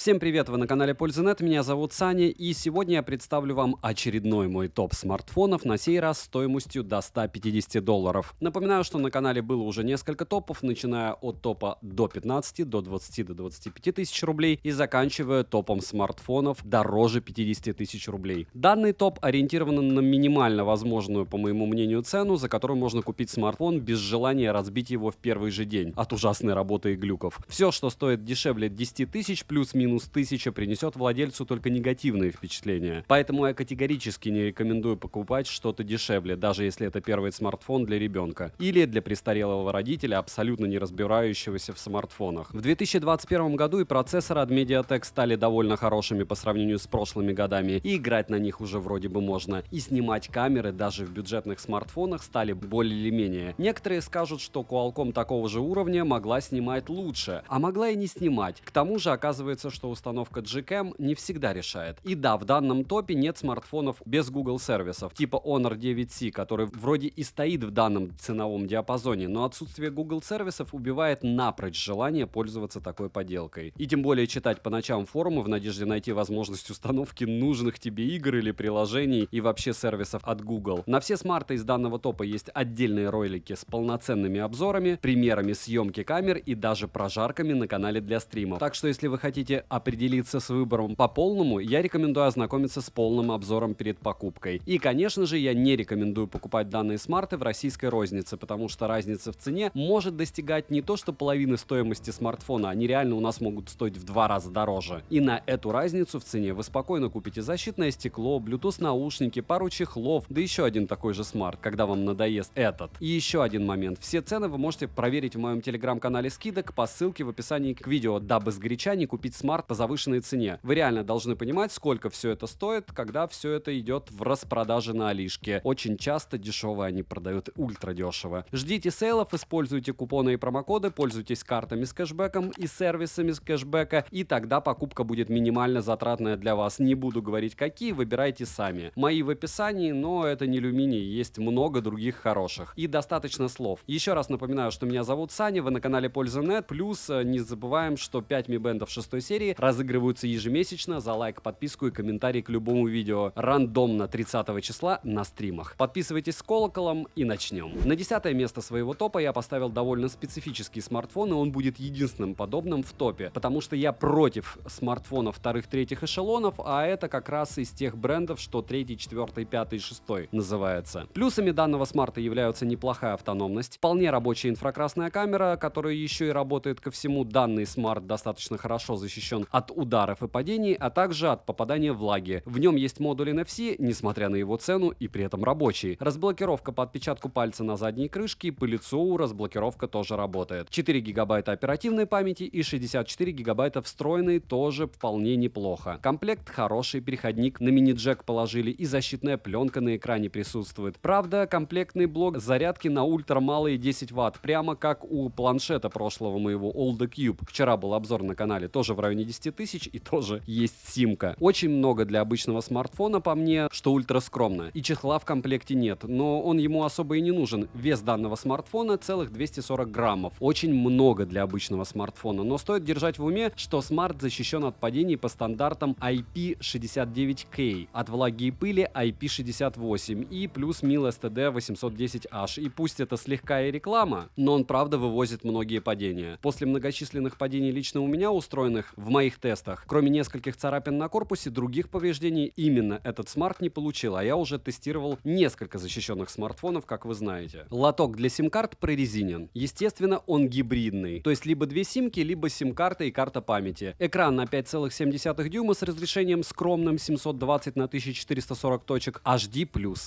Всем привет, вы на канале Пользы.нет, меня зовут Саня, и сегодня я представлю вам очередной мой топ смартфонов, на сей раз стоимостью до $150. Напоминаю, что на канале было уже несколько топов, начиная от топа до 15, до 20, до 25 тысяч рублей и заканчивая топом смартфонов дороже 50 тысяч рублей. Данный топ ориентирован на минимально возможную, по моему мнению, цену, за которую можно купить смартфон без желания разбить его в первый же день от ужасной работы и глюков. Все, что стоит дешевле 10 тысяч, плюс-минус 1000, принесет владельцу только негативные впечатления. Поэтому я категорически не рекомендую покупать что-то дешевле, даже если это первый смартфон для ребенка или для престарелого родителя, абсолютно не разбирающегося в смартфонах. В 2021 году и процессоры от Mediatek стали довольно хорошими по сравнению с прошлыми годами, и играть на них уже вроде бы можно, и снимать камеры даже в бюджетных смартфонах стали более или менее. Некоторые скажут, что Qualcomm такого же уровня могла снимать лучше, а могла и не снимать. К тому же оказывается, что установка Gcam не всегда решает. И да, в данном топе нет смартфонов без Google сервисов, типа Honor 9C, который вроде и стоит в данном ценовом диапазоне, но отсутствие Google сервисов убивает напрочь желание пользоваться такой поделкой. И тем более читать по ночам форумы в надежде найти возможность установки нужных тебе игр или приложений и вообще сервисов от Google. На все смарты из данного топа есть отдельные ролики с полноценными обзорами, примерами съемки камер и даже прожарками на канале для стримов. Так что если вы хотите определиться с выбором по полному, я рекомендую ознакомиться с полным обзором перед покупкой. И, конечно же, я не рекомендую покупать данные смарты в российской рознице, потому что разница в цене может достигать не то что половины стоимости смартфона, они реально у нас могут стоить в 2 раза дороже. И на эту разницу в цене вы спокойно купите защитное стекло, Bluetooth наушники, пару чехлов, да еще один такой же смарт, когда вам надоест этот. И еще один момент. Все цены вы можете проверить в моем телеграм-канале скидок по ссылке в описании к видео, дабы сгоряча не купить смарт по завышенной цене. Вы реально должны понимать, сколько все это стоит, когда все это идет в распродаже на Алишке. Очень часто дешево они продают ультра дешево. Ждите сейлов, используйте купоны и промокоды, пользуйтесь картами с кэшбэком и сервисами с кэшбэка, и тогда покупка будет минимально затратная для вас. Не буду говорить какие, выбирайте сами. Мои в описании, но это не Люмини, есть много других хороших. И достаточно слов. Еще раз напоминаю, что меня зовут Саня, вы на канале Пользы.нет, плюс не забываем, что 5 Mi Band 6 серии разыгрываются ежемесячно за лайк, подписку и комментарий к любому видео. Рандомно 30 числа на стримах. Подписывайтесь с колоколом и начнем. На 10 место своего топа я поставил довольно специфический смартфон, и он будет единственным подобным в топе, потому что я против смартфонов вторых-третьих эшелонов, а это как раз из тех брендов, что 3, 4, 5, 6 называется. Плюсами данного смарта являются неплохая автономность, вполне рабочая инфракрасная камера, которая еще и работает ко всему. Данный смарт достаточно хорошо защищен от ударов и падений, а также от попадания влаги. В нем есть модуль NFC, несмотря на его цену, и при этом рабочий. Разблокировка по отпечатку пальца на задней крышке, по лицу разблокировка тоже работает. 4 гигабайта оперативной памяти и 64 гигабайта встроенной, тоже вполне неплохо. Комплект хороший, переходник на мини-джек положили и защитная пленка на экране присутствует. Правда, комплектный блок зарядки на ультра малые 10 Вт, прямо как у планшета прошлого моего Olda Cube. Вчера был обзор на канале, тоже в районе 10 тысяч, и тоже есть симка. Очень много для обычного смартфона, по мне, что ультра скромно. И чехла в комплекте нет, но он ему особо и не нужен. Вес данного смартфона целых 240 граммов. Очень много для обычного смартфона, но стоит держать в уме, что смарт защищен от падений по стандартам IP69K, от влаги и пыли IP68 и плюс MIL STD 810H. И пусть это слегка и реклама, но он правда вывозит многие падения. После многочисленных падений лично у меня устроенных в моих тестах, кроме нескольких царапин на корпусе, других повреждений именно этот смарт не получил, а я уже тестировал несколько защищенных смартфонов, как вы знаете. Лоток для сим-карт прорезинен. Естественно, он гибридный, то есть либо две симки, либо сим-карта и карта памяти. Экран на 5,7 дюйма с разрешением скромным 720 на 1440 точек HD+.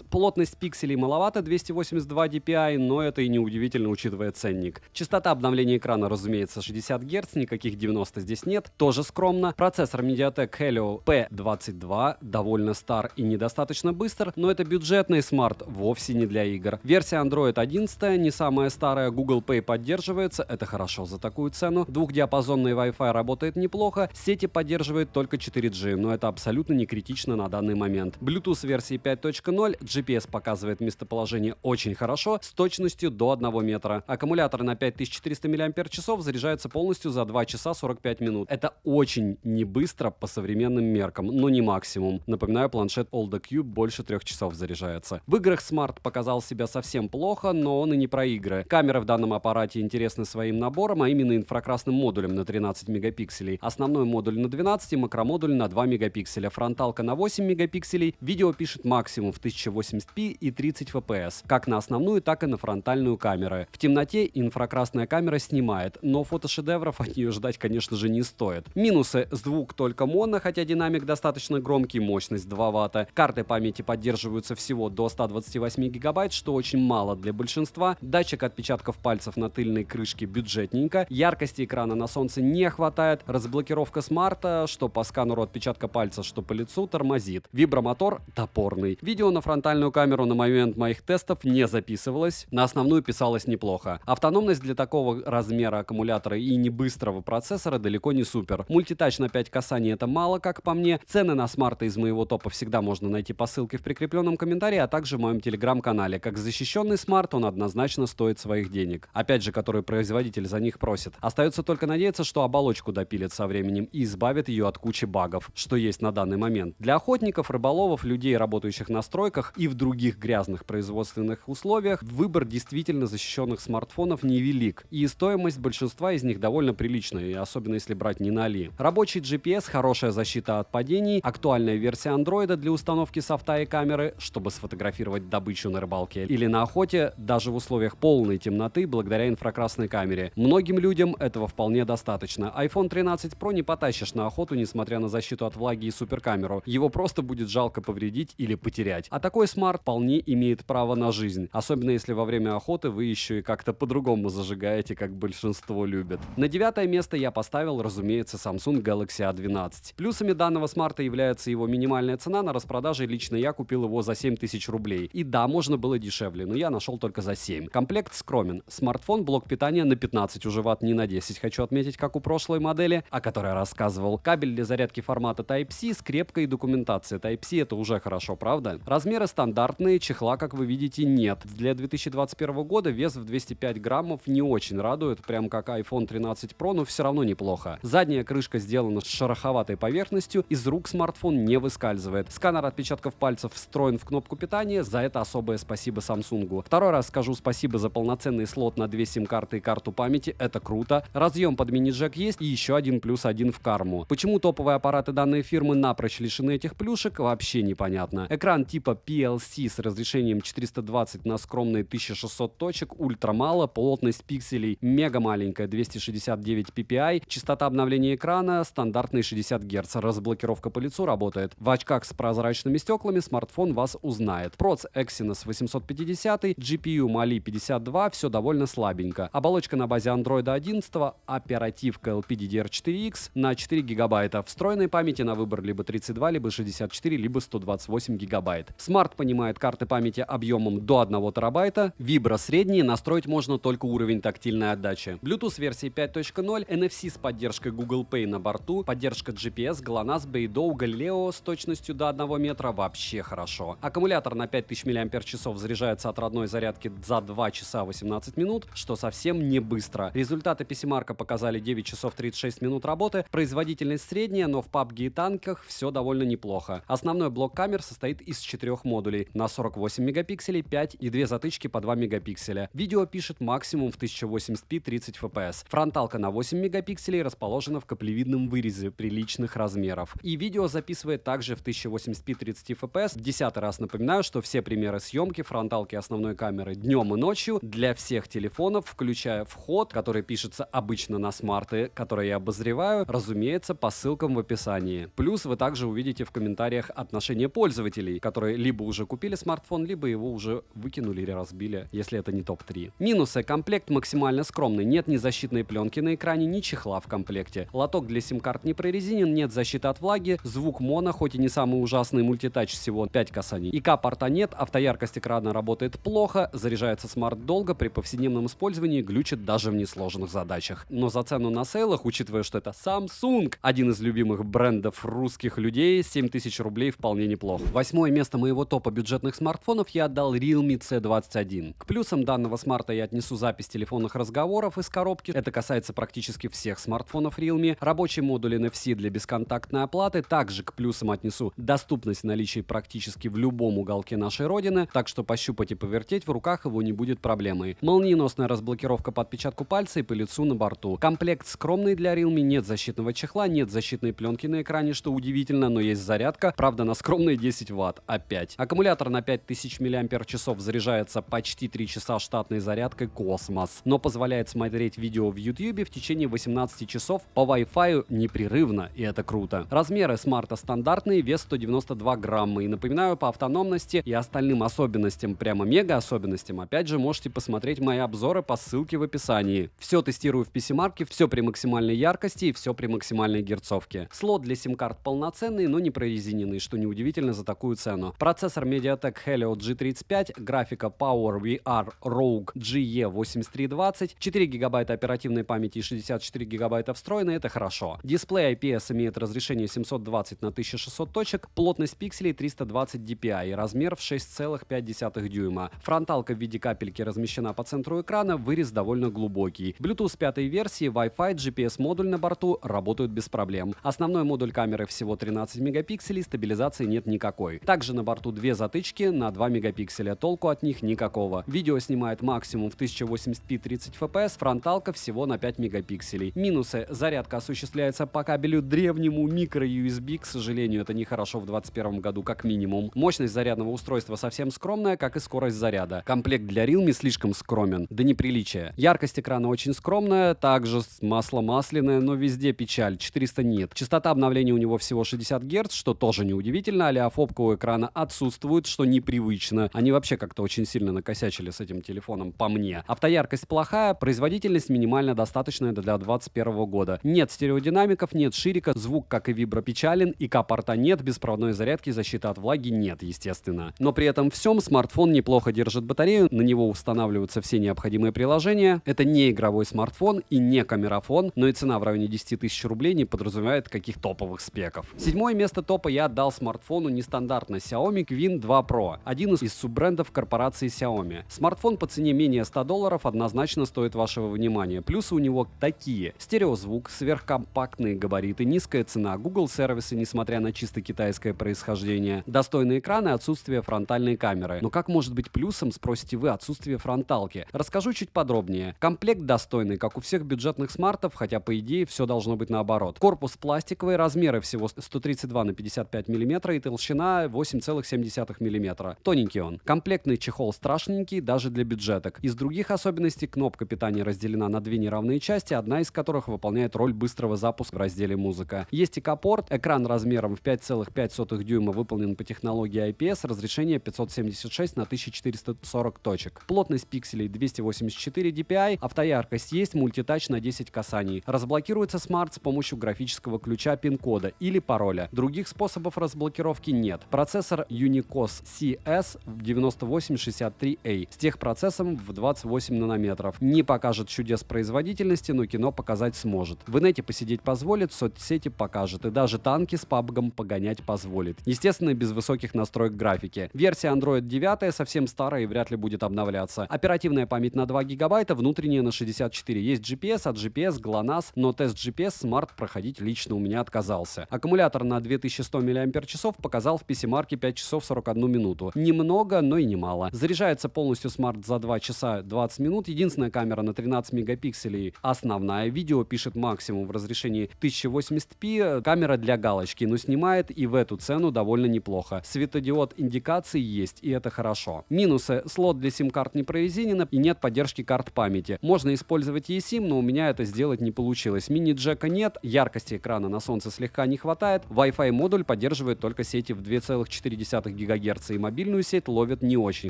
Плотность пикселей маловато, 282 dpi, но это и не удивительно, учитывая ценник. Частота обновления экрана, разумеется, 60 Гц, никаких 90 здесь нет, тоже скромно. Процессор Mediatek Helio P22, довольно стар и недостаточно быстр, но это бюджетный смарт, вовсе не для игр. Версия Android 11, не самая старая, Google Pay поддерживается, это хорошо за такую цену. Двухдиапазонный Wi-Fi работает неплохо, сети поддерживает только 4G, но это абсолютно не критично на данный момент. Bluetooth версии 5.0, GPS показывает местоположение очень хорошо, с точностью до 1 метра. Аккумулятор на 5400 мАч заряжается полностью за 2 часа 45 минут. Это очень не быстро по современным меркам, но не максимум. Напоминаю, планшет OldaCube больше 3 часов заряжается. В играх Smart показал себя совсем плохо, но он и не про игры. Камеры в данном аппарате интересны своим набором, а именно инфракрасным модулем на 13 мегапикселей. Основной модуль на 12 и макромодуль на 2 мегапикселя. Фронталка на 8 мегапикселей. Видео пишет максимум в 1080p и 30 fps, как на основную, так и на фронтальную камеры. В темноте инфракрасная камера снимает, но фотошедевров от нее ждать, конечно же, не стоит. Минусы: звук только моно, хотя динамик достаточно громкий, мощность 2 Вт. Карты памяти поддерживаются всего до 128 гигабайт, что очень мало для большинства. Датчик отпечатков пальцев на тыльной крышке бюджетненько. Яркости экрана на солнце не хватает. Разблокировка смарта, что по сканеру отпечатка пальца, что по лицу, тормозит. Вибромотор топорный. Видео на фронтальную камеру на момент моих тестов не записывалось. На основную писалось неплохо. Автономность для такого размера аккумулятора и не быстрого процессора далеко не супер. Мультитач на 5 касаний — это мало, как по мне. Цены на смарты из моего топа всегда можно найти по ссылке в прикрепленном комментарии, а также в моем телеграм-канале. Как защищенный смарт, он однозначно стоит своих денег. Опять же, который производитель за них просит. Остается только надеяться, что оболочку допилят со временем и избавят ее от кучи багов, что есть на данный момент. Для охотников, рыболовов, людей, работающих на стройках и в других грязных производственных условиях, выбор действительно защищенных смартфонов невелик. И стоимость большинства из них довольно приличная, особенно если брать не на Али. Рабочий GPS, хорошая защита от падений, актуальная версия андроида для установки софта и камеры, чтобы сфотографировать добычу на рыбалке или на охоте, даже в условиях полной темноты, благодаря инфракрасной камере. Многим людям этого вполне достаточно. iPhone 13 Pro не потащишь на охоту, несмотря на защиту от влаги и суперкамеру. Его просто будет жалко повредить или потерять. А такой смарт вполне имеет право на жизнь. Особенно если во время охоты вы еще и как-то по-другому зажигаете, как большинство любят. На 9 место я поставил, разумеется, Samsung Galaxy A12. Плюсами данного смарта является его минимальная цена. На распродаже лично я купил его за 7000 рублей. И да, можно было дешевле, но я нашел только за 7. Комплект скромен. Смартфон, блок питания на 15 уже ватт, не на 10, хочу отметить, как у прошлой модели, о которой я рассказывал. Кабель для зарядки формата Type-C, скрепка и документация. Type-C — это уже хорошо, правда? Размеры стандартные, чехла, как вы видите, нет. Для 2021 года вес в 205 граммов не очень радует, прям как iPhone 13 Pro, но все равно неплохо. Задняя крышка сделана с шероховатой поверхностью, из рук смартфон не выскальзывает. Сканер отпечатков пальцев встроен в кнопку питания, за это особое спасибо Samsung. Второй раз скажу спасибо за полноценный слот на 2 сим-карты и карту памяти, это круто. Разъем под мини-джек есть и еще один плюс один в карму. Почему топовые аппараты данной фирмы напрочь лишены этих плюшек, вообще непонятно. Экран типа PLC с разрешением 420 на скромные 1600 точек, ультра мало, плотность пикселей мега маленькая, 269 ppi, частота обновления экрана стандартные 60 Гц, разблокировка по лицу работает. В очках с прозрачными стеклами смартфон вас узнает. Проц Exynos 850, GPU Mali 52, все довольно слабенько. Оболочка на базе Android 11, оперативка LPDDR4X на 4 гигабайта. Встроенной памяти на выбор либо 32, либо 64, либо 128 гигабайт. Смарт понимает карты памяти объемом до 1 терабайта. Вибро средние, настроить можно только уровень тактильной отдачи. Bluetooth версии 5.0, NFC с поддержкой Google Pay на борту, поддержка GPS, GLONASS, Beidou, Galileo с точностью до 1 метра, вообще хорошо. Аккумулятор на 5000 мАч заряжается от родной зарядки за 2 часа 18 минут, что совсем не быстро. Результаты PC-марка показали 9 часов 36 минут работы, производительность средняя, но в PUBG и танках все довольно неплохо. Основной блок камер состоит из 4 модулей на 48 мегапикселей, 5 и 2 затычки по 2 мегапикселя. Видео пишет максимум в 1080p 30 fps. Фронталка на 8 мегапикселей расположена в каплевидном вырезе приличных размеров. И видео записывает также в 1080p 30 fps. В 10-й раз напоминаю, что все примеры съемки фронталки основной камеры днем и ночью для всех телефонов, включая вход, который пишется обычно на смарты, которые я обозреваю, разумеется, по ссылкам в описании. Плюс вы также увидите в комментариях отношение пользователей, которые либо уже купили смартфон, либо его уже выкинули или разбили, если это не топ-3. Минусы. Комплект максимально скромный. Нет ни защитной пленки на экране, ни чехла в комплекте. Лоток для сим-карт не прорезинен, нет защиты от влаги, звук моно, хоть и не самый ужасный, мультитач всего 5 касаний. ИК-порта нет, автояркость экрана работает плохо, заряжается смарт долго, при повседневном использовании глючит даже в несложных задачах. Но за цену на сейлах, учитывая, что это Samsung, один из любимых брендов русских людей, 7000 рублей вполне неплохо. 8 место моего топа бюджетных смартфонов я отдал Realme C21. К плюсам данного смарта я отнесу запись телефонных разговоров из коробки. Это касается практически всех смартфонов Realme. уровне, рабочий модуль NFC для бесконтактной оплаты, также к плюсам отнесу доступность наличия практически в любом уголке нашей родины, так что пощупать и повертеть в руках его не будет проблемой. Молниеносная разблокировка по отпечатку пальца и по лицу на борту. Комплект скромный для Realme, нет защитного чехла, нет защитной пленки на экране, что удивительно, но есть зарядка, правда на скромные 10 Вт, опять. Аккумулятор на 5000 мАч заряжается почти 3 часа штатной зарядкой космос, но позволяет смотреть видео в YouTube в течение 18 часов по Wi-Fi непрерывно, и это круто. Размеры смарта стандартные, вес 192 грамма, и напоминаю, по автономности и остальным особенностям, прямо мега особенностям, опять же можете посмотреть мои обзоры по ссылке в описании. Все тестирую в PC-марке, все при максимальной яркости и все при максимальной герцовке. Слот для сим-карт полноценный, но не прорезиненный, что неудивительно за такую цену. Процессор MediaTek Helio G35, графика PowerVR ROG GE8320, 4 гигабайта оперативной памяти и 64 гигабайта встроенной, это хорошо. Дисплей IPS имеет разрешение 720 на 1600 точек, плотность пикселей 320 dpi и размер в 6,5 дюйма. Фронталка в виде капельки размещена по центру экрана, вырез довольно глубокий. Bluetooth 5 версии, Wi-Fi, GPS-модуль на борту работают без проблем. Основной модуль камеры всего 13 мегапикселей, стабилизации нет никакой. Также на борту две затычки на 2 мегапикселя, толку от них никакого. Видео снимает максимум в 1080p 30 fps, фронталка всего на 5 мегапикселей. Минусы: зарядка осуществляется по кабелю древнему micro-USB, к сожалению, это нехорошо в 2021 году как минимум. Мощность зарядного устройства совсем скромная, как и скорость заряда. Комплект для Realme слишком скромен, до неприличия. Яркость экрана очень скромная, также масло масляное, но везде печаль, 400 нит. Частота обновления у него всего 60 Гц, что тоже неудивительно, олеофобка у экрана отсутствует, что непривычно. Они вообще как-то очень сильно накосячили с этим телефоном, по мне. Автояркость плохая, производительность минимально достаточная для 2021 года. Нет стереодинамиков, нет ширика, звук, как и вибро, печален, ИК-порта нет, беспроводной зарядки, защиты от влаги нет, естественно. Но при этом всем смартфон неплохо держит батарею, на него устанавливаются все необходимые приложения. Это не игровой смартфон и не камерафон, но и цена в районе 10 тысяч рублей не подразумевает каких топовых спеков. Седьмое место топа я отдал смартфону нестандартно Xiaomi Quin 2 Pro, один из суббрендов корпорации Xiaomi. Смартфон по цене менее $100 однозначно стоит вашего внимания. Плюсы у него такие: стереозвук, сверхкомпактные габариты, низкая цена, Google сервисы, несмотря на чисто китайское происхождение, достойные экраны, отсутствие фронтальной камеры. Но как может быть плюсом, спросите вы, отсутствие фронталки? Расскажу чуть подробнее. Комплект достойный, как у всех бюджетных смартов, хотя по идее все должно быть наоборот. Корпус пластиковый, размеры всего 132 на 55 мм и толщина 8,7 мм. Тоненький он. Комплектный чехол страшненький даже для бюджеток. Из других особенностей: кнопка питания разделена на две неравные части, одна из которых выполняет роль быстрого запуска в разделе «Музыка». Есть ИК-порт, экран размером в 5,5 дюйма выполнен по технологии IPS, разрешение 576 на 1440 точек. Плотность пикселей 284 dpi, автояркость есть, мультитач на 10 касаний. Разблокируется смарт с помощью графического ключа пин-кода или пароля. Других способов разблокировки нет. Процессор Unicos CS9863A с техпроцессом в 28 нанометров. Не покажет чудес производительности, но кино показать сможет. В инете посидеть позволит, в соцсети покажет, и даже танки с PUBG погонять позволит. Естественно, без высоких настроек графики. Версия Android 9 совсем старая и вряд ли будет обновляться. Оперативная память на 2 гигабайта, внутренняя на 64. Есть GPS, от GPS GLONASS, но тест GPS смарт проходить лично у меня отказался. Аккумулятор на 2100 мАч показал в PC-марке 5 часов 41 минуту. Немного, но и немало. Заряжается полностью смарт за 2 часа 20 минут. Единственная камера на 13 мегапикселей основная. Видео пишет максимум в разрешении 1080p. Камера для галочки, но снимает и в эту цену довольно неплохо. Светодиод индикации есть, и это хорошо. Минусы: слот для сим-карт не прорезинен и нет поддержки карт памяти. Можно использовать eSIM, но у меня это сделать не получилось. Мини-джека нет, яркости экрана на солнце слегка не хватает, Wi-Fi модуль поддерживает только сети в 2,4 ГГц и мобильную сеть ловит не очень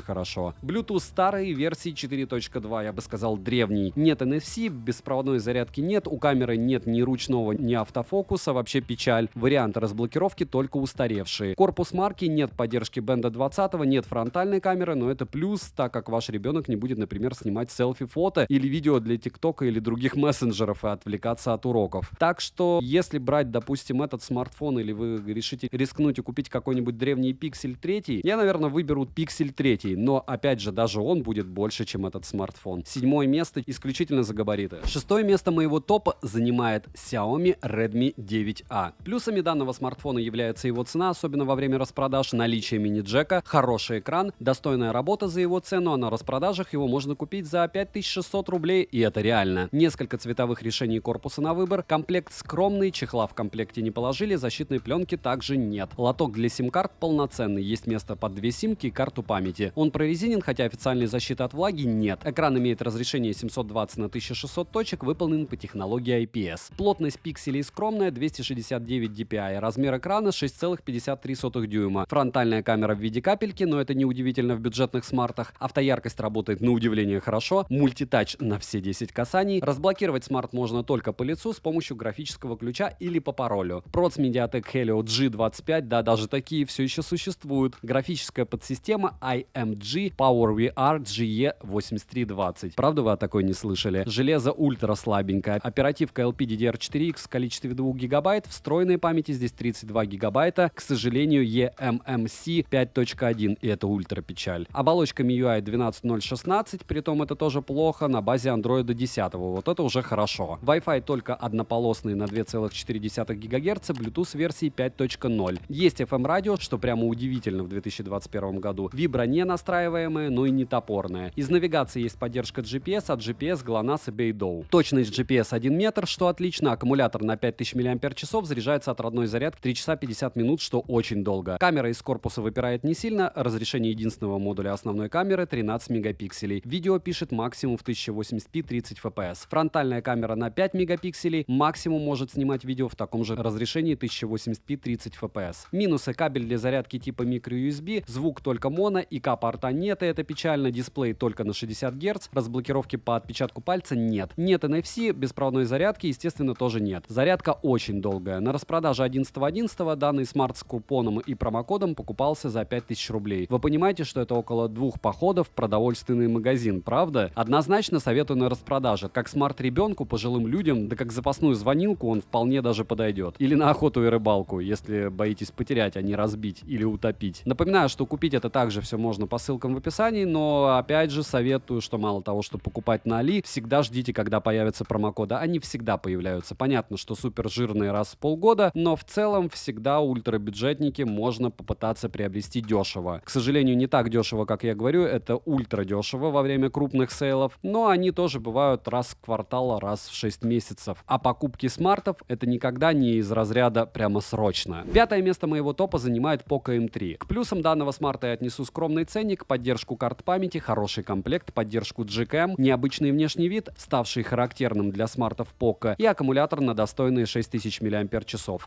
хорошо. Bluetooth старой версии 4.2, я бы сказал древний. Нет NFC, беспроводной зарядки нет, у камеры нет ни ручного, ни автофокуса, вообще печаль. Варианты разблокировки только устаревшие. Корпус марки, нет поддержки бенда 20, нет фронтальной камеры, но это плюс, так как ваш ребенок не будет, например, снимать селфи-фото или видео для ТикТока или других мессенджеров и отвлекаться от уроков. Так что, если брать, допустим, этот смартфон, или вы решите рискнуть и купить какой-нибудь древний Pixel 3, я, наверное, выберу Pixel 3, но, опять же, даже он будет больше, чем этот смартфон. Седьмое место исключительно за габариты. Шестое место моего топа занимает уступает Xiaomi Redmi 9A. Плюсами данного смартфона является его цена, особенно во время распродаж, наличие мини-джека, хороший экран, достойная работа за его цену, а на распродажах его можно купить за 5600 рублей, и это реально. Несколько цветовых решений корпуса на выбор, комплект скромный, чехла в комплекте не положили, защитной пленки также нет. Лоток для сим-карт полноценный, есть место под 2 симки и карту памяти. Он прорезинен, хотя официальной защиты от влаги нет. Экран имеет разрешение 720 на 1600 точек, выполнен по технологии IPS. Плотность пикселей скромная, 269 dpi, размер экрана 6,53 дюйма. Фронтальная камера в виде капельки, но это не удивительно в бюджетных смартах. Автояркость работает на удивление хорошо, мультитач на все 10 касаний. Разблокировать смарт можно только по лицу с помощью графического ключа или по паролю. Проц Mediatek Helio G25, да, даже такие все еще существуют. Графическая подсистема IMG PowerVR GE8320. Правда, вы о такой не слышали? Железо ультра слабенькое. Оперативка LPDDR4X в количестве 2 гигабайт. Встроенной памяти здесь 32 гигабайта. К сожалению, eMMC 5.1, и это ультра печаль. Оболочка MIUI 12.0.16, притом это тоже плохо, на базе Android 10. Вот это уже хорошо. Wi-Fi только однополосный на 2,4 ГГц, Bluetooth версии 5.0. Есть FM-радио, что прямо удивительно в 2021 году. Вибро не настраиваемое, но и не топорное. Из навигации есть поддержка GPS, от GPS, GLONASS и Beidou. Точность GPS 1 метр, что отлично. Аккумулятор на 5000 мАч, заряжается от родной зарядки 3 часа 50 минут, что очень долго. Камера из корпуса выпирает не сильно, разрешение единственного модуля основной камеры 13 мегапикселей. Видео пишет максимум в 1080p 30 fps. Фронтальная камера на 5 мегапикселей, максимум может снимать видео в таком же разрешении 1080p 30 fps. Минусы: кабель для зарядки типа microUSB, звук только моно, ИК-порта нет, и это печально, дисплей только на 60 Гц, разблокировки по отпечатку пальца нет. Нет NFC, беспроводной зарядки, естественно, тоже нет. Зарядка очень долгая. На распродаже 11.11 данный смарт с купоном и промокодом покупался за 5000 рублей. Вы понимаете, что это около 2 походов в продовольственный магазин, правда? Однозначно советую на распродаже. Как смарт ребенку, пожилым людям, да как запасную звонилку он вполне даже подойдет. Или на охоту и рыбалку, если боитесь потерять, а не разбить или утопить. Напоминаю, что купить это также все можно по ссылкам в описании, но опять же советую, что мало того, что покупать на Али, всегда ждите, когда появятся промокоды. Они всегда появляются. Понятно, что супер жирные раз в полгода, но в целом всегда ультрабюджетники можно попытаться приобрести дешево. К сожалению, не так дешево, как я говорю, это ультра дешево во время крупных сейлов, но они тоже бывают раз в квартал, раз в 6 месяцев. А покупки смартов это никогда не из разряда прямо срочно. Пятое место моего топа занимает Poco M3. К плюсам данного смарта я отнесу скромный ценник, поддержку карт памяти, хороший комплект, поддержку GCam, необычный внешний вид, ставший характерным для смартов Poco, и аккумулятор на достойные 6000 мАч.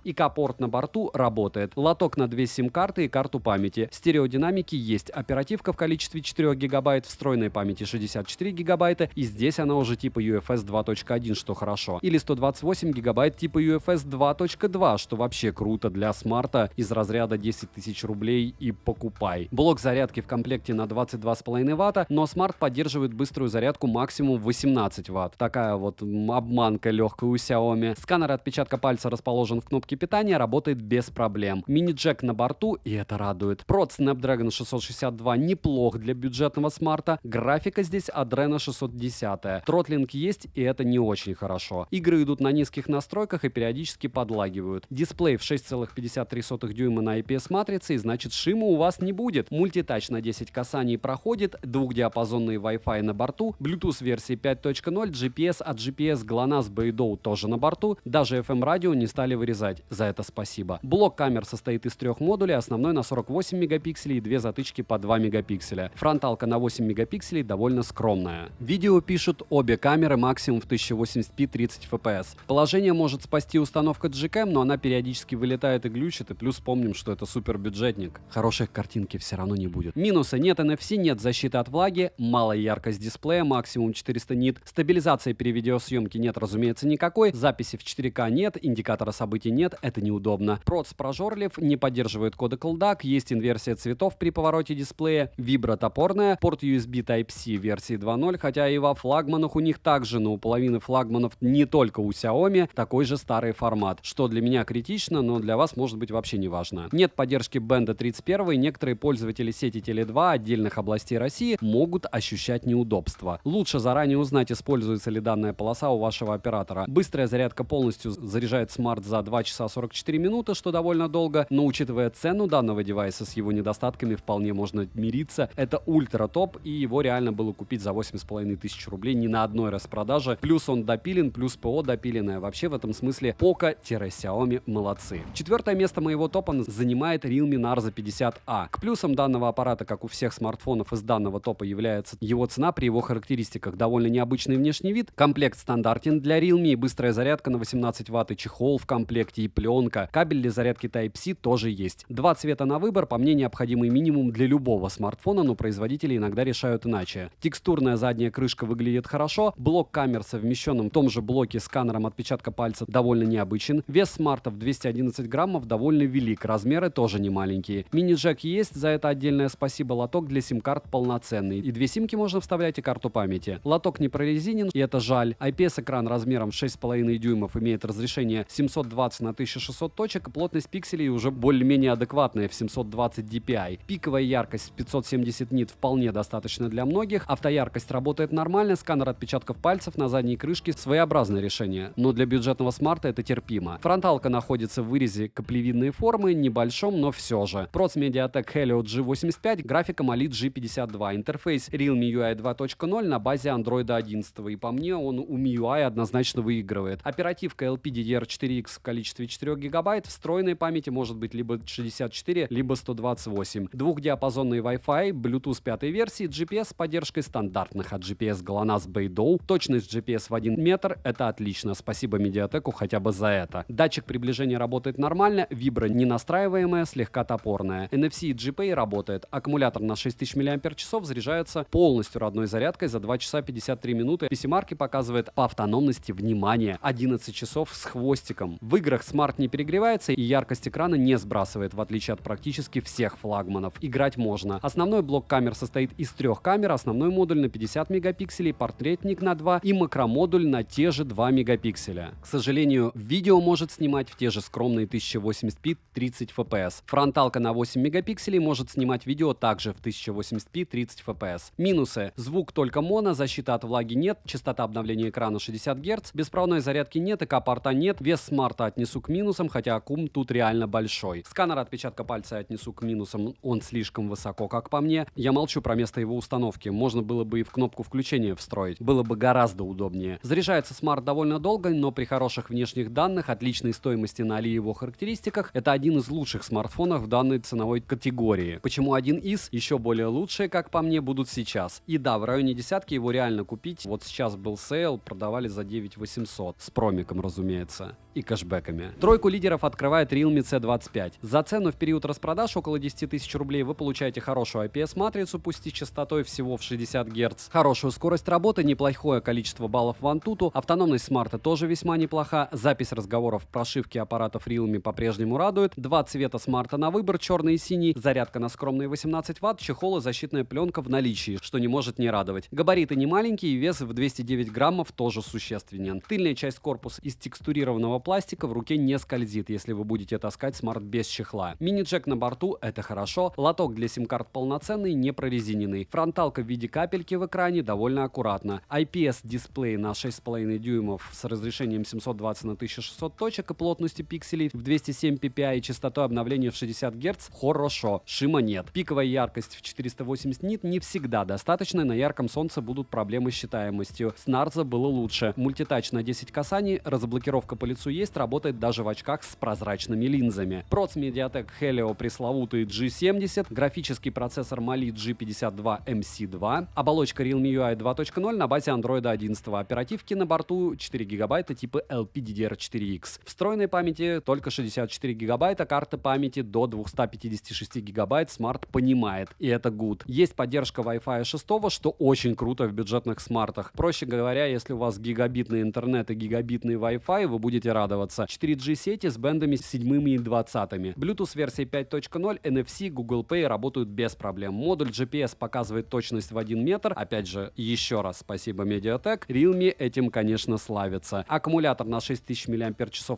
ИК-порт на борту работает, лоток на 2 сим-карты и карту памяти, стереодинамики есть, оперативка в количестве 4 гигабайт, встроенной памяти 64 гигабайта, и здесь она уже типа UFS 2.1, что хорошо, или 128 гигабайт типа UFS 2.2, что вообще круто для смарта из разряда 10 тысяч рублей и покупай. Блок зарядки в комплекте на 22,5 ватта, но смарт поддерживает быструю зарядку максимум 18 ватт. Такая вот обманка легкая у Xiaomi. Сканер отпечатка пальца расположен в кнопке питания, работает без проблем. Мини-джек на борту, и это радует. Проц Snapdragon 662 неплох для бюджетного смарта. Графика здесь Adreno 610. Тротлинг есть, и это не очень хорошо. Игры идут на низких настройках и периодически подлагивают. Дисплей в 6,53 дюйма на IPS-матрице, и значит шима у вас не будет. Мультитач на 10 касаний проходит, двухдиапазонный Wi-Fi на борту, Bluetooth версии 5.0, GPS от GPS, GLONASS, Beidou тоже на борту, даже FM-радио не стали вырезать. За это спасибо. Блок камер состоит из 3 модулей, основной на 48 мегапикселей и 2 затычки по 2 мегапикселя. Фронталка на 8 мегапикселей довольно скромная. Видео пишут обе камеры максимум в 1080p 30 fps. Положение может спасти установка GCam, но она периодически вылетает и глючит, и плюс помним, что это супер бюджетник. Хорошей картинки все равно не будет. Минусы: нет NFC, нет защиты от влаги, малая яркость дисплея, максимум 400 нит, стабилизации при видеосъемке нет, разумеется, никакой, записи в 4К нет, индикатора событий нет, это неудобно. Проц прожорлив, не поддерживает кодек LDAC, есть инверсия цветов при повороте дисплея, вибро топорная, порт USB Type-C версии 2.0, хотя и во флагманах у них также, но у половины флагманов, не только у Xiaomi, такой же старый формат, что для меня критично, но для вас может быть вообще не важно. Нет поддержки бенда 31, и некоторые пользователи сети Теле2 отдельных областей России могут ощущать неудобства. Лучше заранее узнать, используется ли данная полоса у вашего оператора. Быстрая зарядка полностью заряжает смарт за 2 часа 44 минуты, что довольно долго, но учитывая цену данного девайса с его недостатками, вполне можно мириться. Это ультра топ, и его реально было купить за 8500 рублей не на одной распродаже. Плюс он допилен, плюс ПО допиленное. Вообще в этом смысле Poco-Xiaomi молодцы. Четвертое место моего топа занимает Realme Narza 50A. К плюсам данного аппарата, как у всех смартфонов из данного топа, является его цена при его характеристиках. Довольно необычный внешний вид. Комплект стандартен для Realme, быстрая зарядка на 18 Вт и чехол в комплекте, и пленка. Кабель для зарядки Type-C тоже есть. Два цвета на выбор, по мне, необходимый минимум для любого смартфона, но производители иногда решают иначе. Текстурная задняя крышка выглядит хорошо. Блок камер, совмещенным в том же блоке сканером отпечатка пальца, довольно необычен. Вес смарта в 211 граммов довольно велик, размеры тоже не маленькие. Мини-джек есть, за это отдельное спасибо. Лоток для сим-карт полноценный. И две симки можно вставлять, и карту памяти. Лоток не прорезинен, и это жаль. IPS-экран размером 6,5 дюймов имеет разрешение 720 на 1600 точек, и плотность пикселей уже более-менее адекватная в 720 dpi. Пиковая яркость 570 нит вполне достаточно для многих. Автояркость работает нормально, сканер отпечатков пальцев на задней крышке своеобразное решение, но для бюджетного смарта это терпимо. Фронталка находится в вырезе каплевидной формы, небольшом, но все же. Проц Mediatek Helio G85, графика AMOLED G52, интерфейс Realme UI 2.0 на базе Android 11, и по мне он у MIUI однозначно выигрывает. Оперативка LPDDR4X в количестве 4 гигабайт, встроенной памяти может быть либо 64, либо 128. Двухдиапазонный Wi-Fi, Bluetooth 5 версии, GPS с поддержкой стандартных от GPS GLONASS Beidou, точность GPS в 1 метр, это отлично, спасибо Mediatek хотя бы за это. Датчик приближения работает нормально, вибра не настраиваемая, слегка топорная. NFC и GPay работает, аккумулятор на 6000 мАч заряжается полностью родной зарядкой за 2 часа 53 минуты. PC-марки показывает по автономности, внимание, 11 часов с хвостиком. В играх смарт не перегревается и яркость экрана не сбрасывает, в отличие от практически всех флагманов. Играть можно. Основной блок камер состоит из 3 камер, основной модуль на 50 мегапикселей, портретник на 2 и макромодуль на те же 2 мегапикселя. К сожалению, видео может снимать в те же скромные 1080p 30 fps. Фронталка на 8 мегапикселей может снимать видео также в 1080p 30 fps. Минусы. Звук только моно, защиты от влаги нет, частота обновления экрана 60 Гц, беспроводной зарядки нет, ЭК-порта нет, вес смарта отнесу к минусам, хотя аккум тут реально большой. Сканер отпечатка пальца отнесу к минусам, он слишком высоко, как по мне. Я молчу про место его установки, можно было бы и в кнопку включения встроить, было бы гораздо удобнее. Заряжается смарт довольно долго, но при хороших внешних данных, отличной стоимости на Али его характеристиках, это один из лучших смартфонов в данной ценовой категории. Почему один из? Еще более лучшие, как по мне, будут сейчас. И да, в районе десятки его реально купить. Вот сейчас был сейл, продавали за 9800. С промиком, разумеется. И кэшбэками. Тройку лидеров открывает Realme C25. За цену в период распродаж около 10 тысяч рублей вы получаете хорошую IPS-матрицу, пусть и частотой всего в 60 Гц, хорошую скорость работы, неплохое количество баллов в Antutu, автономность смарта тоже весьма неплоха, запись разговоров в прошивке аппаратов Realme по-прежнему радует, два цвета смарта на выбор, черный и синий, зарядка на скромные 18 Вт, чехол и защитная пленка в наличии, что не может не радовать. Габариты не маленькие, вес в 209 граммов тоже существенен. Тыльная часть корпуса из текстурированного пластика в руке не скользит, если вы будете таскать смарт без чехла. Мини-джек на борту — это хорошо, лоток для сим-карт полноценный, не прорезиненный. Фронталка в виде капельки в экране довольно аккуратно. IPS-дисплей на 6,5 дюймов с разрешением 720 на 1600 точек и плотностью пикселей в 207 ppi и частотой обновления в 60 Гц — хорошо. Шима нет. Пиковая яркость в 480 нит не всегда достаточно, на ярком солнце будут проблемы с читаемостью. С Narza было лучше. Мультитач на 10 касаний, разблокировка по лицу есть, работает даже в очках с прозрачными линзами. Проц Mediatek Helio пресловутый G70, графический процессор Mali G52 MC2, оболочка Realme UI 2.0 на базе Android 11, оперативки на борту 4 гигабайта типа LPDDR4X. Встроенной памяти только 64 гигабайта, карты памяти до 256 гигабайт смарт понимает, и это good. Есть поддержка Wi-Fi 6, что очень круто в бюджетных смартах. Проще говоря, если у вас гигабитный интернет и гигабитный Wi-Fi, вы будете радоваться. 4G сети с бендами 7 и 20. Bluetooth версии 5.0, NFC, Google Pay работают без проблем. Модуль GPS показывает точность в 1 метр. Опять же, еще раз спасибо Mediatek. Realme этим, конечно, славится. Аккумулятор на 6000 мАч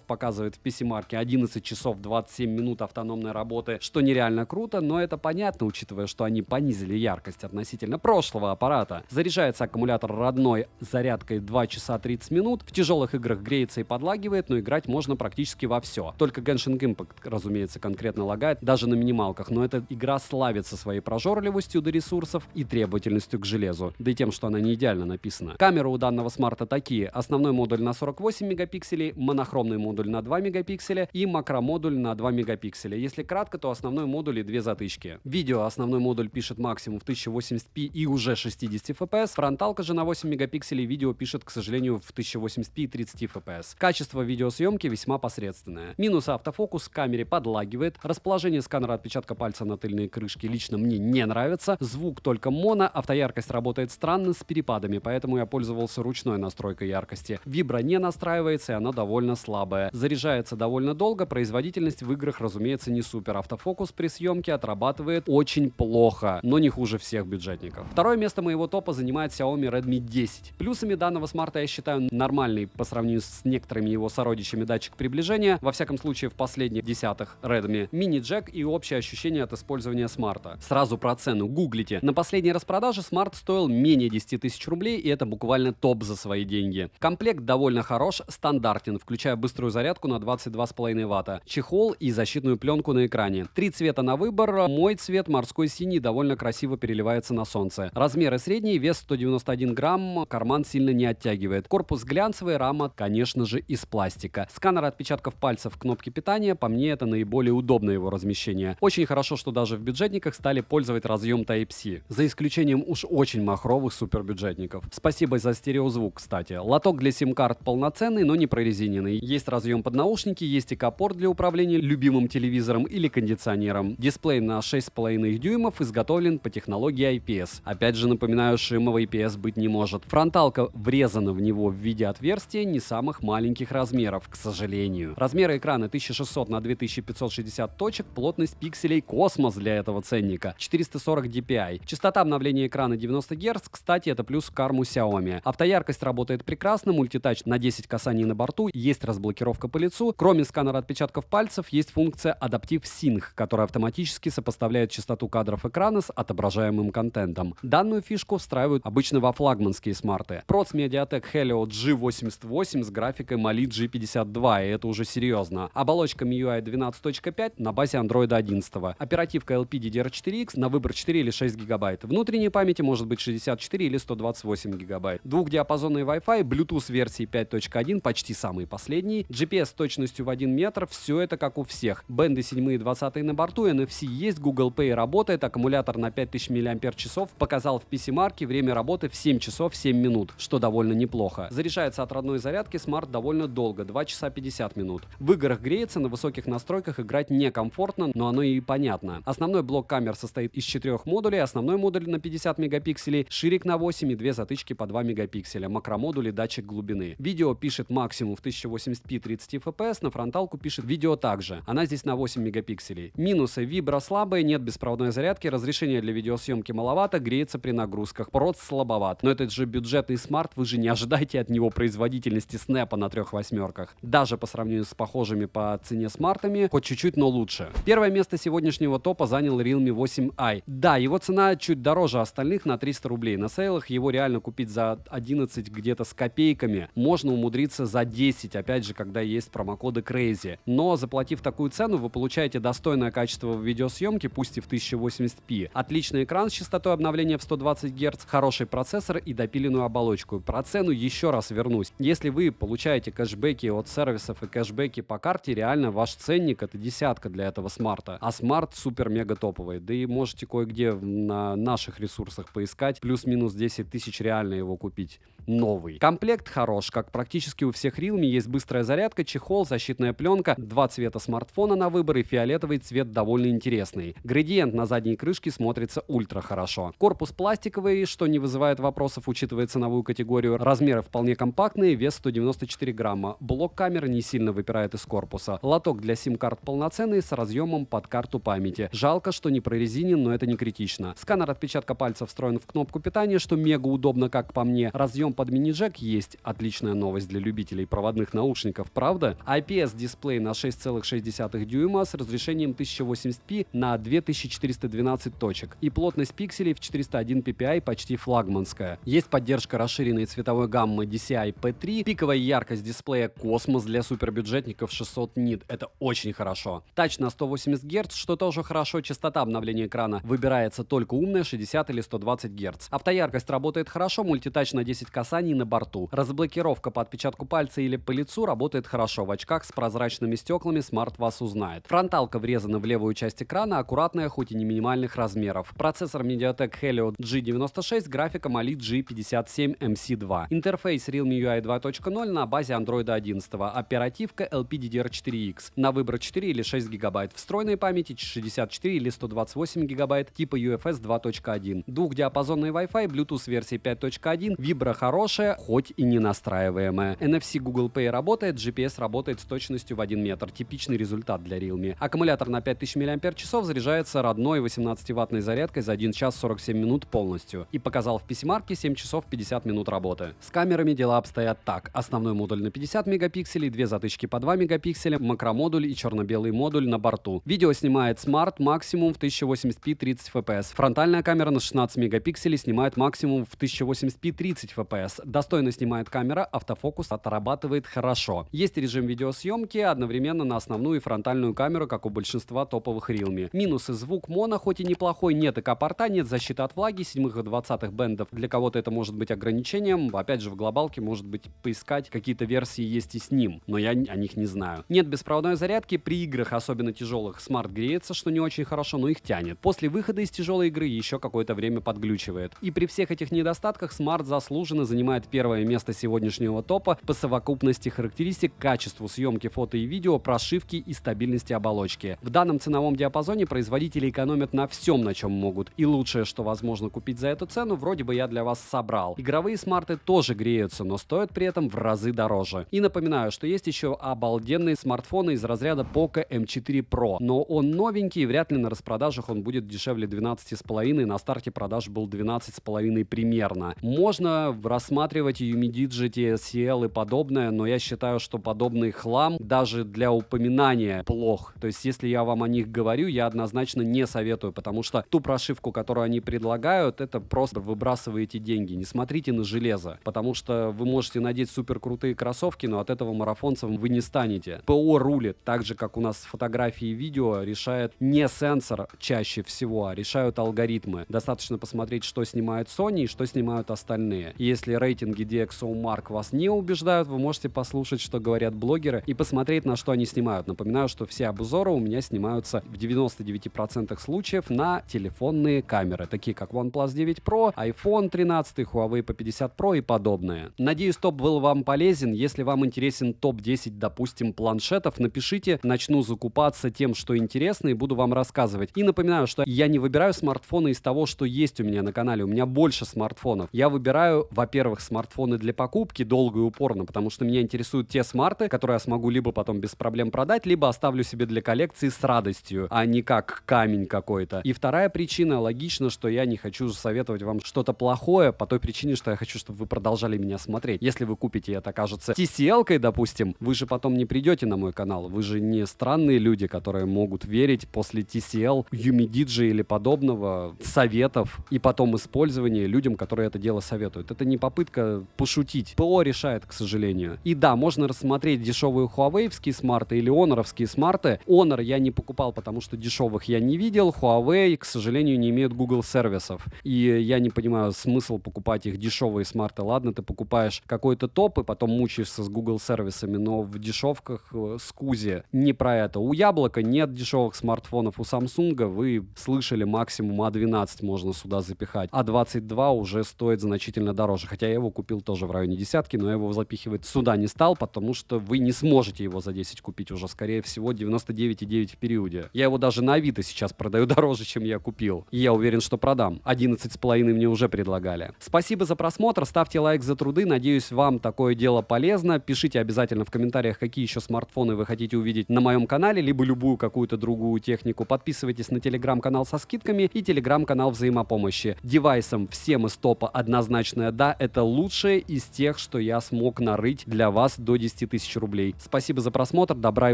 показывает в PC-марке 11 часов 27 минут автономной работы, что нереально круто, но это понятно, учитывая, что они понизили яркость относительно прошлого аппарата. Заряжается аккумулятор родной зарядкой 2 часа 30 минут. минут. В тяжелых играх греется и подлагивает, но играть можно практически во все. Только Genshin Impact, разумеется, конкретно лагает, даже на минималках, но эта игра славится своей прожорливостью до ресурсов и требовательностью к железу, да и тем, что она не идеально написана. Камеры у данного смарта такие: основной модуль на 48 мегапикселей, монохромный модуль на 2 мегапикселя и макромодуль на 2 мегапикселя. Если кратко, то основной модуль и две затычки. Видео основной модуль пишет максимум в 1080p и уже 60 fps, фронталка же на 8 мегапикселей видео пишет, к сожалению, в 1080p и 30 fps. Качество видеосъемки весьма посредственное. Минус: автофокус в камере подлагивает, расположение сканера отпечатка пальца на тыльной крышке лично мне не нравится, звук только моно, автояркость работает странно с перепадами, поэтому я пользовался ручной настройкой яркости. Вибро не настраивается, и она довольно слабая. Заряжается довольно долго, производительность в играх, разумеется, не супер. Автофокус при съемке отрабатывает очень плохо, но не хуже всех бюджетников. Второе место моего топа занимает Xiaomi Redmi 10. Плюсами данного смарта я считаю нормальный по сравнению с некоторыми его сородичами датчик приближения, во всяком случае в последних десятых Redmi, мини-джек и общее ощущение от использования смарта. Сразу про цену гуглите. На последней распродаже смарт стоил менее 10 тысяч рублей, и это буквально топ за свои деньги. Комплект довольно хорош, стандартен, включая быструю зарядку на 22,5 Вт, чехол и защитную пленку на экране. 3 цвета на выбор, мой цвет морской синий довольно красиво переливается на солнце. Размеры средние, вес 191 грамм, карман сильно не оттягивает. Корпус глянцевый, рама, конечно же, из пластика. Сканер отпечатков пальцев кнопки питания, по мне, это наиболее удобное его размещение. Очень хорошо, что даже в бюджетниках стали пользовать разъем Type-C, за исключением уж очень махровых супербюджетников. Спасибо за стереозвук, кстати. Лоток для сим-карт полноценный, но не прорезиненный. Есть разъем под наушники, есть и капорт для управления любимым телевизором или кондиционером. Дисплей на 6,5 дюймов изготовлен по технологии IPS. Опять же, напоминаю, шимовый IPS быть не может. Фронталка врезана в него в виде отверстия не самых маленьких размеров, к сожалению. Размеры экрана 1600 на 2560 точек, плотность пикселей космос для этого ценника. 440 dpi. Частота обновления экрана 90 Гц, кстати, это плюс в карму Xiaomi. Автояркость работает прекрасно, мультитач на 10 касаний на борту, есть разблокировка по лицу. Кроме сканера отпечатков пальцев, есть функция Adaptive Sync, которая автоматически сопоставляет частоту кадров экрана с отображаемым контентом. Данную фишку встраивают обычно во флагманские смарты. Проц Mediatek Helio G88 с графикой Mali G52, и это уже серьезно. Оболочка MIUI 12.5 на базе Android 11. Оперативка LPDDR4X на выбор 4 или 6 гигабайт. Внутренней памяти может быть 64 или 128 гигабайт. Двухдиапазонный Wi-Fi, Bluetooth версии 5.1, почти самый последний, GPS с точностью в 1 метр, все это как у всех. Бенды 7 и 20 на борту, NFC есть, Google Pay работает, аккумулятор на 5000 мАч показал в PC-марке время работы в 7 часов 7 минут, что довольно неплохо. Заряжается от родной зарядки смарт довольно долго, 2 часа 50 минут. В играх греется, на высоких настройках играть некомфортно, но оно и понятно. Основной блок камер состоит из 4 модулей, основной модуль на 50 мегапикселей, ширик на 8 и 2 затычки по 2 мегапикселя, макромодуль и датчик глубины. Видео пишет максимум в 1080p 30 fps, на фронталку пишет видео также. Она здесь на 8 мегапикселей. Минусы: вибро слабые, нет беспроводной зарядки, разрешение для видеосъемки маловато, греется при нагрузках, проц слабоват. Но этот же бюджетный смарт, вы же не ожидайте от него производительности снэпа на 3 восьмерках. Даже по сравнению с похожими по цене смартами, хоть чуть-чуть, но лучше. Первое место сегодняшнего топа занял Realme 8i. Да, его цена чуть дороже остальных на 300 рублей. На сейлах его реально купить за 11 где-то с копейками. Можно умудриться за 10, опять же, когда есть промокоды Crazy. Но заплатив такую цену, вы получаете достойное качество в видеосъемке, пусть и в 1080p. Отличный экран с частотой обновления в 120 Гц, хороший процессор и допиленную оболочку. Про цену еще раз вернусь. Если вы получаете кэшбэки от сервисов и кэшбэки по карте, реально ваш ценник — это десятка для этого смарта. А смарт супер-мега топовый. Да и можете кое-где на наших ресурсах поискать. Плюс-минус 10 тысяч реально его купить. Новый. Комплект хорош, как практически у всех Realme. Есть быстрая зарядка, чехол, защитная пленка, 2 цвета смартфона на выбор, и фиолетовый цвет довольно интересный. Градиент на задней крышке смотрится ультра хорошо. Корпус пластиковый, что не вызывает вопросов, учитывая ценовую категорию. Размеры вполне компактные, вес 194 грамма. Блок камеры не сильно выпирает из корпуса. Лоток для сим-карт полноценный с разъемом под карту памяти. Жалко, что не прорезинен, но это не критично. Сканер отпечатка пальца встроен в кнопку питания, что мега удобно, как по мне. Разъем под мини-джек есть. Отличная новость для любителей проводных наушников, правда? IPS-дисплей на 6,6 дюйма с разрешением 1080p на 2412 точек. И плотность пикселей в 401 ppi почти флагманская. Есть поддержка расширенной цветовой гаммы DCI MSI P3. Пиковая яркость дисплея космос для супербюджетников 600 нит. Это очень хорошо. Тач на 180 Гц, что тоже хорошо. Частота обновления экрана выбирается только умная, 60 или 120 Гц. Автояркость работает хорошо, мультитач на 10 касаний на борту. Разблокировка по отпечатку пальца или по лицу работает хорошо. В очках с прозрачными стеклами смарт вас узнает. Фронталка врезана в левую часть экрана, аккуратная, хоть и не минимальных размеров. Процессор MediaTek Helio G96, графика Mali G57MC2. Интерфейс Realme UI 2.0 на базе Android 11. Оперативка LPDDR4X. На выбор 4 или 6 гигабайт. Встроенной памяти 64 или 128 гигабайт типа UFS 2.1. Двухдиапазонный Wi-Fi, Bluetooth версии 5.1. Вибра хорошая, хоть и не настраиваемая. NFC Google Pay работает, GPS работает с точностью в 1 метр. Типичный результат для Realme. Аккумулятор на 5000 мАч заряжается родной 18-ваттной зарядкой за 1 час 47 минут полностью. И показал в PC-марке 7 часов 50 минут работы. С камерами дела обстоят так. Основной модуль на 50 мегапикселей, две затычки по 2 мегапикселя, макромодуль и черно-белый модуль на борту. Видео снимает Smart максимум в 1080p 30 fps. Фронтальная камера на 16 мегапикселей снимает максимум в 1080p 30 fps. Достойно снимает камера, автофокус отрабатывает хорошо. Есть режим видеосъемки одновременно на основную и фронтальную камеру, как у большинства топовых Realme. Минусы: звук моно, хоть и неплохой, нет ЭК-порта, нет защиты от влаги, 7-х и 20-х бендов. Для кого-то это может быть ограничением. Опять же, в глобалке может быть поискать, какие-то версии есть и с ним, но я о них не знаю. Нет беспроводной зарядки, при играх, особенно тяжелых, смарт греется, что не очень хорошо, но их тянет. После выхода из тяжелой игры еще какое-то время подглючивает. И при всех этих недостатках смарт заслуженно занимает первое место сегодняшнего топа по совокупности характеристик, качеству съемки фото и видео, прошивки и стабильности оболочки. В данном ценовом диапазоне производители экономят на всем, на чем могут. И лучшее, что возможно купить за эту цену, вроде бы я для вас собрал. Игровые смарты тоже греются, но стоят при этом в разы дороже. И напоминаю, что есть еще обалденные смартфоны из разряда Poco M4 Pro, но он новенький, и вряд ли на распродажах он будет дешевле 12,5, на старте продаж был 12,5 примерно. Можно рассматривать Umidigi, TCL и подобное, но я считаю, что подобный хлам даже для упоминания плох. То есть, если я вам о них говорю, я однозначно не советую, потому что ту прошивку, которую они предлагают, это просто выбрасываете деньги. Не смотрите на железо, потому что вы можете надеть супер крутые кроссовки, но от этого марафонцем вы не станете. ПО рулит, так же, как у нас фотографии и видео, решает не сенсор чаще всего, а решают алгоритмы. Достаточно посмотреть, что снимает Sony и что снимают остальные. Если рейтинги DxOMark вас не убеждают, вы можете послушать, что говорят блогеры, и посмотреть, на что они снимают. Напоминаю, что все обзоры у меня снимаются в 99% случаев на телефонные камеры, такие как OnePlus 9 Pro, iPhone 13, Huawei P50 Pro и подобное. Надеюсь, топ был вам полезен. Если вам интересен топ-10, допустим, планшетов, напишите, начну закупаться тем, что интересно, и буду вам рассказывать. И напоминаю, что я не выбираю смартфоны из того, что есть у меня на канале. У меня больше смартфонов. Я выбираю, во-первых, смартфоны для покупки долго и упорно, потому что меня интересуют те смарты, которые я смогу либо потом без проблем продать, либо оставлю себе для коллекции с радостью, а не как камень какой-то. И вторая причина, логично, что я не хочу советовать вам что-то плохое, по той причине, что я хочу, чтобы вы продолжали меня смотреть. Если вы купите это, кажется, TCL-кой, допустим, вы же потом не придете на мой канал. Вы же не странные люди, которые могут верить после TCL, Umidigi или подобного советов и потом использования людям, которые это дело советуют. Это не попытка пошутить. ПО решает, к сожалению. И да, можно рассмотреть дешевые Huawei-вские смарты или Honor-вские смарты. Honor я не покупал, потому что дешевых я не видел. Huawei, к сожалению, не имеют Google сервисов. И я не понимаю смысл покупать их дешевые смарты. Ладно, ты покупаешь какой-то топ и потом мучаешься с Google сервисами, но в дешевках скузи не про это. У Яблока нет дешевых смартфонов. У Samsung вы слышали, максимум A12 можно сюда запихать. A22 уже стоит значительно дороже. Хотя я его купил тоже в районе десятки, но я его запихивать сюда не стал, потому что вы не сможете его за 10 купить уже. Скорее всего, 99,9 в периоде. Я его даже на Авито сейчас продаю дороже, чем я купил. И я уверен, что продам. 11,5 мне уже предлагали. Спасибо за просмотр. Ставьте лайк за труды. Надеюсь, вам такое дело полезно. Пишите обязательно в комментариях, какие еще смартфоны вы хотите увидеть на моем канале, либо любую какую-то другую технику. Подписывайтесь на телеграм-канал со скидками и телеграм-канал взаимопомощи. Девайсом всем из топа однозначное да. Это лучшее из тех, что я смог нарыть для вас до 10 000 рублей. Спасибо за просмотр. Добра и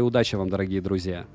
удачи вам, дорогие друзья.